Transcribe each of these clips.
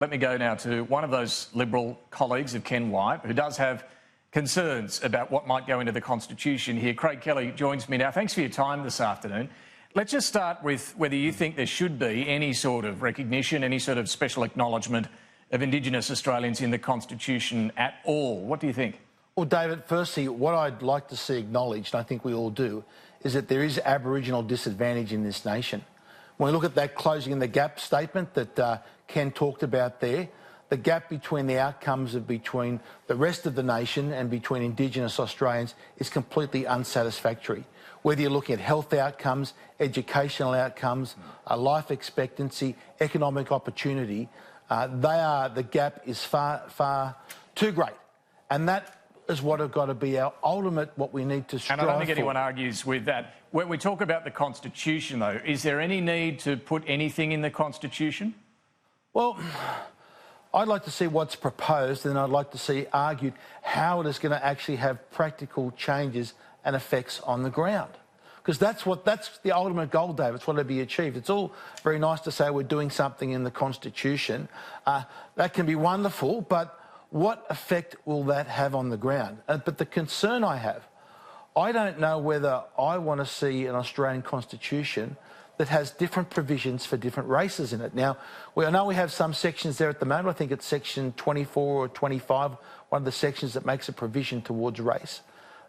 Let me go now to one of those Liberal colleagues of Ken Wyatt, who does have concerns about what might go into the Constitution here. Craig Kelly joins me now. Thanks for your time this afternoon. Let's just start with whether you think there should be any sort of recognition, any sort of special acknowledgement of Indigenous Australians in the Constitution at all. What do you think? Well, David, firstly, what I'd like to see acknowledged, and I think we all do, is that there is Aboriginal disadvantage in this nation. When we look at that closing the gap statement that Ken talked about there, the gap between the outcomes of between the rest of the nation and between Indigenous Australians is completely unsatisfactory. Whether you're looking at health outcomes, educational outcomes, life expectancy, economic opportunity, the gap is far too great. And that is what have got to be our ultimate, what we need to strive for. And I don't think anyone argues with that. When we talk about the Constitution, though, is there any need to put anything in the Constitution? Well, I'd like to see what's proposed, and I'd like to see argued how it is going to actually have practical changes and effects on the ground. Because that's the ultimate goal, David. It's what to be achieved. It's all very nice to say we're doing something in the Constitution. That can be wonderful, but what effect will that have on the ground? But the concern I have, I don't know whether I want to see an Australian Constitution that has different provisions for different races in it. Now, I know we have some sections there at the moment. I think it's section 24 or 25, one of the sections that makes a provision towards race.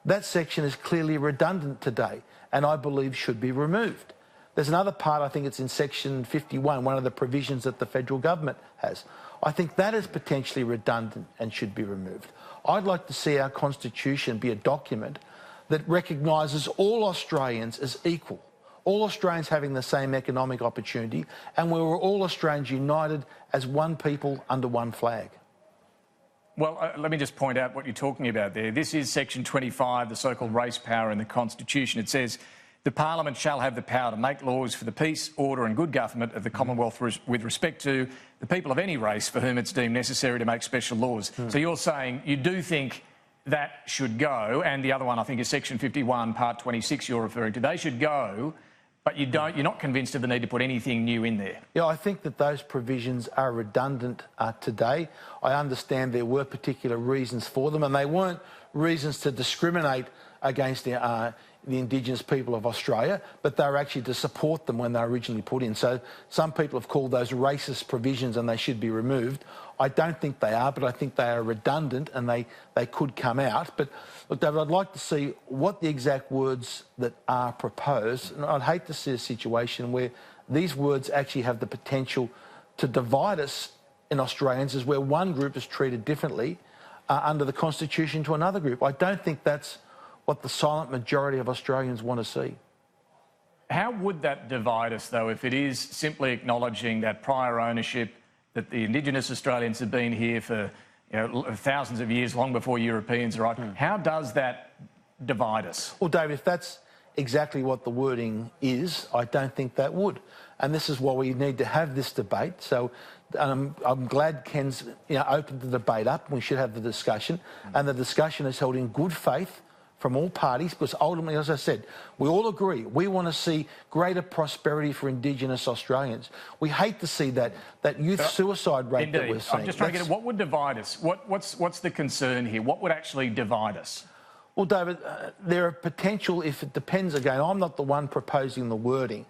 That section is clearly redundant today and I believe should be removed. There's another part, I think it's in section 51, one of the provisions that the federal government has. I think that is potentially redundant and should be removed. I'd like to see our Constitution be a document that recognises all Australians as equal, all Australians having the same economic opportunity, and where we're all Australians united as one people under one flag. Well, let me just point out what you're talking about there. This is section 25, the so-called race power in the Constitution. It says, the Parliament shall have the power to make laws for the peace, order and good government of the Commonwealth with respect to the people of any race for whom it's deemed necessary to make special laws. So you're saying you do think that should go, and the other one I think is section 51, part 26 you're referring to. They should go, but you're not convinced of the need to put anything new in there. Yeah, I think that those provisions are redundant today. I understand there were particular reasons for them, and they weren't reasons to discriminate against the Indigenous people of Australia, but they were actually to support them when they were originally put in. So some people have called those racist provisions and they should be removed. I don't think they are, but I think they are redundant and they could come out. But look, David, I'd like to see what the exact words that are proposed, and I'd hate to see a situation where these words actually have the potential to divide us in Australians, as where one group is treated differently under the Constitution to another group. I don't think that's what the silent majority of Australians want to see. How would that divide us, though, if it is simply acknowledging that prior ownership, that the Indigenous Australians have been here for thousands of years, long before Europeans arrived? How does that divide us? Well, David, if that's exactly what the wording is, I don't think that would. And this is why we need to have this debate. So I'm glad Ken's opened the debate up. We should have the discussion. And the discussion is held in good faith from all parties, because ultimately, as I said, we all agree we want to see greater prosperity for Indigenous Australians. We hate to see that youth suicide rate that we're seeing. I'm just trying to get at what would divide us. What's the concern here? What would actually divide us? Well, David, there are potential, if it depends, again, I'm not the one proposing the wording,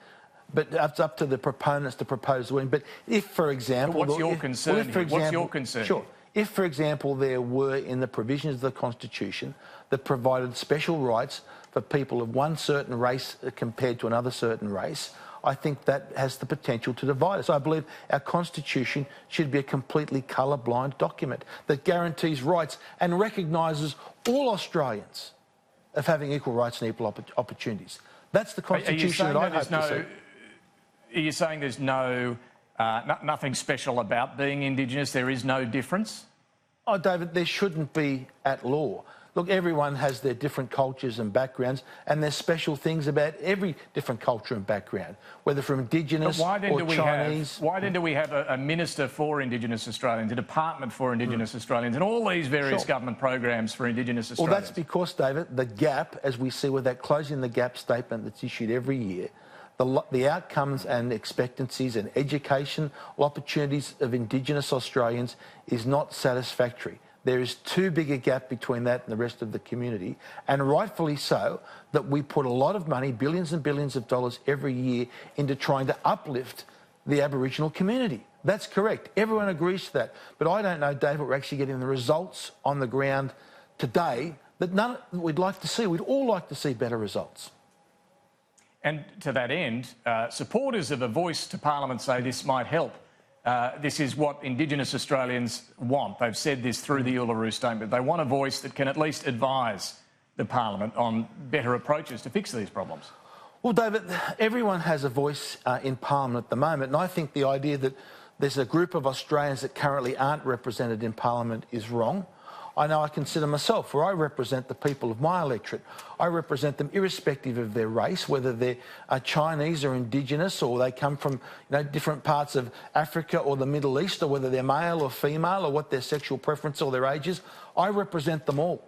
but it's up to the proponents to propose the wording. But if, for example... But what's your concern here? What's your concern? Sure. If, for example, there were in the provisions of the Constitution that provided special rights for people of one certain race compared to another certain race, I think that has the potential to divide us. I believe our Constitution should be a completely colour-blind document that guarantees rights and recognises all Australians of having equal rights and equal opportunities. That's the Constitution that I hope to see. Are you saying there's nothing special about being Indigenous? There is no difference? Oh, David, there shouldn't be at law. Look, everyone has their different cultures and backgrounds, and there's special things about every different culture and background, whether from Indigenous or Chinese. Why then do we have a Minister for Indigenous Australians, a Department for Indigenous Australians, and all these various government programs for Indigenous Australians? Well, that's because, David, the gap, as we see with that closing the gap statement that's issued every year, the outcomes and expectancies and educational opportunities of Indigenous Australians is not satisfactory. There is too big a gap between that and the rest of the community, and rightfully so, that we put a lot of money, billions and billions of dollars every year, into trying to uplift the Aboriginal community. That's correct. Everyone agrees to that. But I don't know, David, we're actually getting the results on the ground today that we'd like to see. We'd all like to see better results. And to that end, supporters of a voice to Parliament say this might help. This is what Indigenous Australians want. They've said this through the Uluru Statement. They want a voice that can at least advise the Parliament on better approaches to fix these problems. Well, David, everyone has a voice in Parliament at the moment, and I think the idea that there's a group of Australians that currently aren't represented in Parliament is wrong. I know I consider myself, where I represent the people of my electorate. I represent them irrespective of their race, whether they're Chinese or Indigenous, or they come from different parts of Africa or the Middle East, or whether they're male or female, or what their sexual preference or their age is. I represent them all.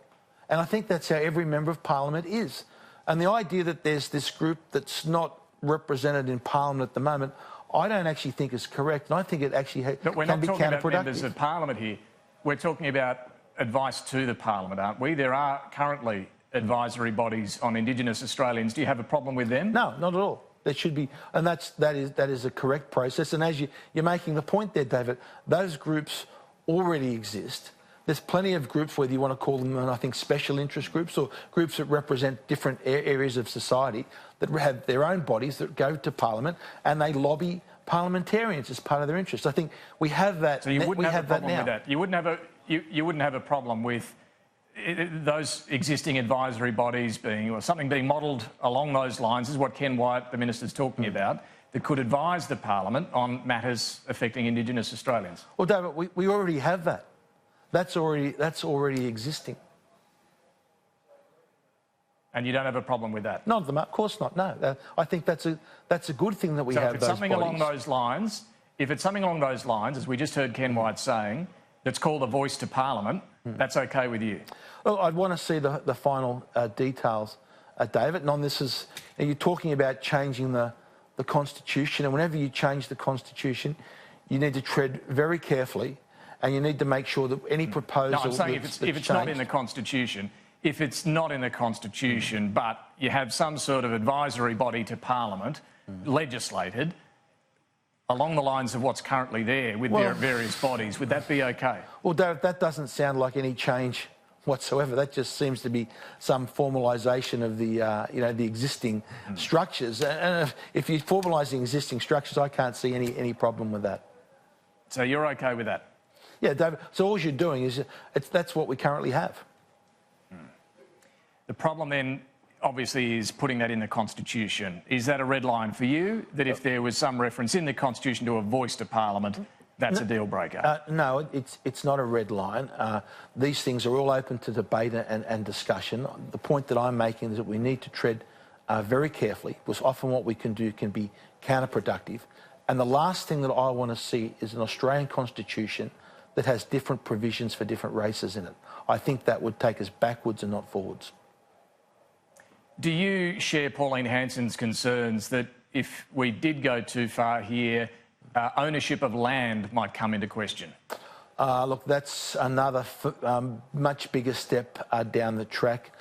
And I think that's how every member of Parliament is. And the idea that there's this group that's not represented in Parliament at the moment, I don't actually think is correct. And I think it actually can be counterproductive. But we're not talking about members of Parliament here. We're talking about advice to the Parliament, aren't we? There are currently advisory bodies on Indigenous Australians. Do you have a problem with them? No, not at all. There should be, and that is a correct process. And as you're making the point there, David, those groups already exist. There's plenty of groups, whether you want to call them, I think, special interest groups or groups that represent different areas of society, that have their own bodies that go to Parliament and they lobby parliamentarians as part of their interest. I think we have that. So you wouldn't have a problem with that. You wouldn't have a problem with those existing advisory bodies being, or something being modelled along those lines, is what Ken Wyatt, the Minister's talking about, that could advise the Parliament on matters affecting Indigenous Australians. Well, David, we already have that. That's already existing. And you don't have a problem with that? Not at the moment, of course not. No, I think that's a good thing that we have. So if it's something along those lines, as we just heard Ken Wyatt saying, that's called a voice to Parliament, that's okay with you? Well, I'd want to see the final details, David. And on this you're talking about changing the Constitution, and whenever you change the Constitution, you need to tread very carefully, and you need to make sure that any proposal... No, I'm saying if it's not in the Constitution, but you have some sort of advisory body to Parliament, legislated, along the lines of what's currently there with their various bodies, would that be okay? Well, David, that doesn't sound like any change whatsoever. That just seems to be some formalisation of the existing structures. And if you're formalising existing structures, I can't see any problem with that. So you're okay with that? Yeah, David. So all you're doing is that's what we currently have. The problem then, obviously, is putting that in the Constitution. Is that a red line for you, that if there was some reference in the Constitution to a voice to Parliament, that's a deal breaker? No, it's not a red line. These things are all open to debate and discussion. The point that I'm making is that we need to tread very carefully, because often what we can do can be counterproductive. And the last thing that I want to see is an Australian Constitution that has different provisions for different races in it. I think that would take us backwards and not forwards. Do you share Pauline Hanson's concerns that if we did go too far here, ownership of land might come into question? Look, that's another much bigger step down the track.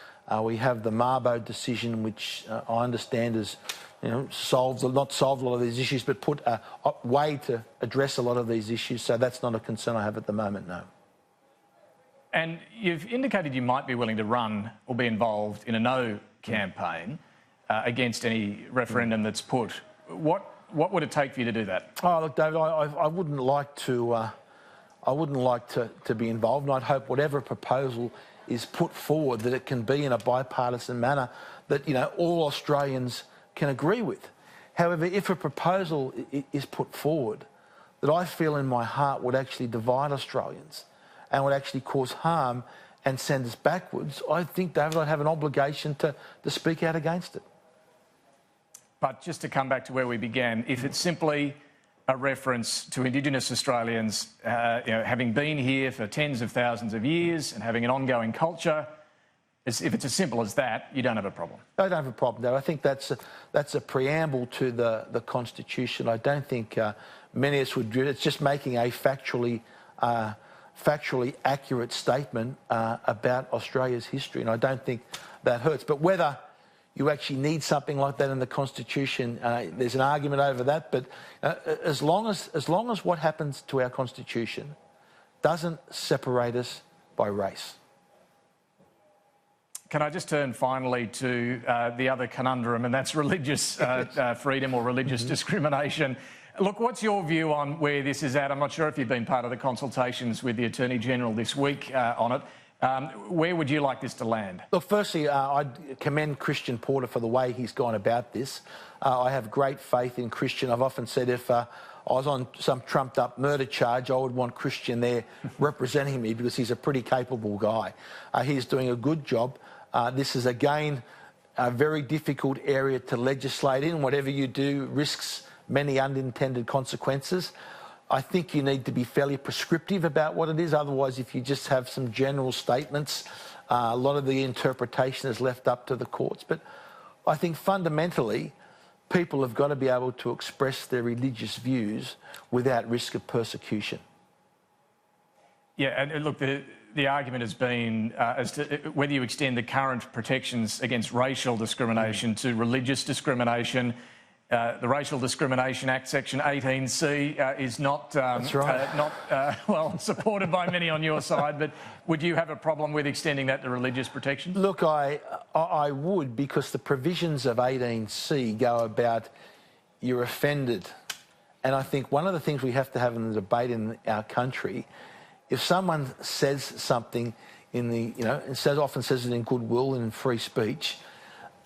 We have the Mabo decision, which I understand has not solved a lot of these issues, but put a way to address a lot of these issues. So that's not a concern I have at the moment, no. And you've indicated you might be willing to run or be involved in a no campaign against any referendum that's put. What would it take for you to do that? Oh, look, David, I wouldn't like to. I wouldn't like to be involved, and I'd hope whatever proposal is put forward that it can be in a bipartisan manner that all Australians can agree with. However, if a proposal is put forward that I feel in my heart would actually divide Australians and would actually cause harm and send us backwards, I think, David, I'd have an obligation to speak out against it. But just to come back to where we began, if it's simply a reference to Indigenous Australians having been here for tens of thousands of years and having an ongoing culture, If it's as simple as that, you don't have a problem. I don't have a problem there. I think that's a preamble to the Constitution. I don't think many of us would do it. It's just making a factually accurate statement about Australia's history, and I don't think that hurts. But whether you actually need something like that in the Constitution, there's an argument over that. But as long as what happens to our Constitution doesn't separate us by race. Can I just turn finally to the other conundrum, and that's religious freedom or religious discrimination. Look, what's your view on where this is at? I'm not sure if you've been part of the consultations with the Attorney-General this week on it. Where would you like this to land? Look, firstly, I'd commend Christian Porter for the way he's gone about this. I have great faith in Christian. I've often said if I was on some trumped-up murder charge, I would want Christian there representing me because he's a pretty capable guy. He's doing a good job. This is, again, a very difficult area to legislate in. Whatever you do risks many unintended consequences. I think you need to be fairly prescriptive about what it is. Otherwise, if you just have some general statements, a lot of the interpretation is left up to the courts. But I think fundamentally, people have got to be able to express their religious views without risk of persecution. Yeah, and look, the argument has been as to whether you extend the current protections against racial discrimination to religious discrimination. The Racial Discrimination Act, Section 18C, is not, That's right. well, supported by many on your side, but would you have a problem with extending that to religious protection? Look, I would, because the provisions of 18C go about you're offended. And I think one of the things we have to have in the debate in our country, if someone says something in the, often says it in goodwill and in free speech,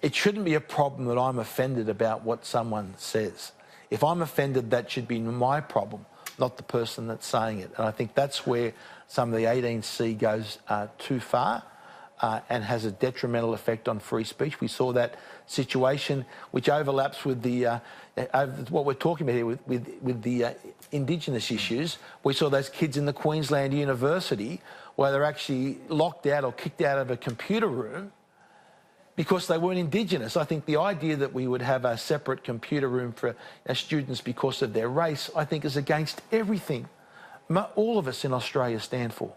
it shouldn't be a problem that I'm offended about what someone says. If I'm offended, that should be my problem, not the person that's saying it. And I think that's where some of the 18C goes too far and has a detrimental effect on free speech. We saw that situation, which overlaps with the what we're talking about here with the Indigenous issues. We saw those kids in the Queensland University where they're actually locked out or kicked out of a computer room because they weren't Indigenous. I think the idea that we would have a separate computer room for our students because of their race, I think is against everything all of us in Australia stand for.